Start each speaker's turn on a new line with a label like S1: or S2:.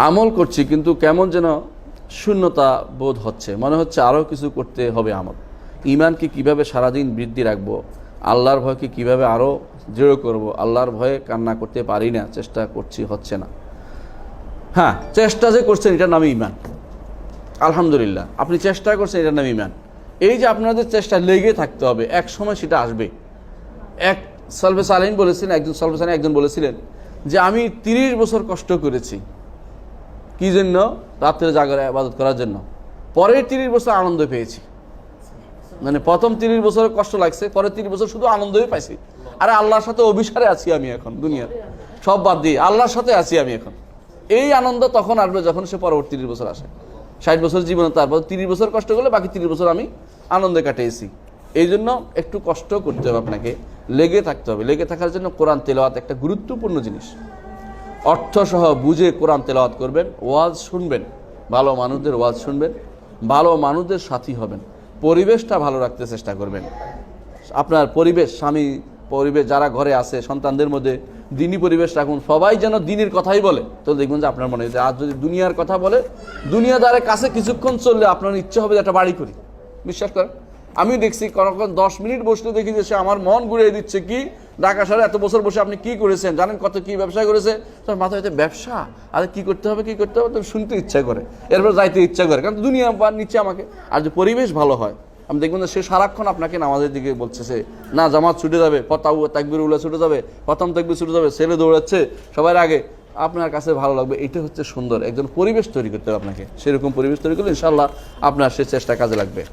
S1: আমল করছি কিন্তু কেমন যেন শূন্যতা বোধ হচ্ছে, মনে হচ্ছে আরও কিছু করতে হবে আমল। ইমানকে কিভাবে সারাদিন বৃদ্ধি রাখবো, আল্লাহর ভয়কে কিভাবে আরও দৃঢ় করব, আল্লাহর ভয়ে কান্না করতে পারি না, চেষ্টা করছি হচ্ছে না। হ্যাঁ, চেষ্টা যে করছেন এটার নামই ইমান। আলহামদুলিল্লাহ, আপনি চেষ্টা করছেন, এটার নাম ইমান। এই যে আপনাদের চেষ্টা লেগে থাকতে হবে, এক সময় সেটা আসবে। এক সালফে সালেহিন বলেছিলেন, একজন বলেছিলেন যে আমি 30 বছর কষ্ট করেছি, কি জন্য? রাত্রে জাগরে ইবাদত করার জন্য। পরের 30 বছর আনন্দ পেয়েছি। মানে প্রথম 30 বছর কষ্ট লাগছে, পরের 30 বছর শুধু আনন্দই পাইছি। আরে আল্লাহর সাথে অভিসারে আছি আমি এখন, দুনিয়ার সব বাদ দিয়ে আল্লাহর সাথে আছি আমি এখন। এই আনন্দ তখন আসবে যখন সে পরবর্তী 30 বছর আসে। 60 বছর জীবনে তারপর 30 বছর কষ্ট করলে বাকি 30 বছর আমি আনন্দে কাটিয়েছি। এই জন্য একটু কষ্ট করতে হবে আপনাকে, লেগে থাকতে হবে। লেগে থাকার জন্য কোরআন তেলাওয়াত একটা গুরুত্বপূর্ণ জিনিস। অর্থসহ বুঝে কোরআন তেলাওয়াত করবেন, ওয়াজ শুনবেন, ভালো মানুষদের ওয়াজ শুনবেন, ভালো মানুষদের সাথী হবেন, পরিবেশটা ভালো রাখতে চেষ্টা করবেন। আপনার পরিবেশ, স্বামী পরিবেশ, যারা ঘরে আছে সন্তানদের মধ্যে দিনী পরিবেশ রাখুন। সবাই যেন দিনের কথাই বলে, তো দেখবেন যে আপনার মনে হয় যে আজ যদি দুনিয়ার কথা বলে, দুনিয়াদারের কাছে কিছুক্ষণ চললে আপনার ইচ্ছে হবে যে একটা বাড়ি করি। বিশ্বাস করেন, আমি দেখছি কখন 10 মিনিট বসলে দেখি যে সে আমার মন ঘুরিয়ে দিচ্ছে। কি ঢাকা শহরে এত বছর বসে আপনি কি করেছেন জানেন? কত কি ব্যবসা করেছে তার মাথায় হয়তো ব্যবসা, আর কি করতে হবে তো শুনতে ইচ্ছা করে, এরপর যাইতে ইচ্ছা করে, কারণ দুনিয়া বা নিচে আমাকে। আর যে পরিবেশ ভালো হয়, আমি দেখবেন যে সে সারাক্ষণ আপনাকে নামাজের দিকে বলছে, সে না জামাত ছুটে যাবে, তাকবীরুল্লাহ ছুটে যাবে, প্রথম তাকবীর ছুটে যাবে, ছেলে দৌড়াচ্ছে সবার আগে, আপনার কাছে ভালো লাগবে। এটা হচ্ছে সুন্দর একজন পরিবেশ তৈরি করতে হবে আপনাকে। সেরকম পরিবেশ তৈরি করলে ইনশাআল্লাহ আপনার সে চেষ্টা কাজে লাগবে।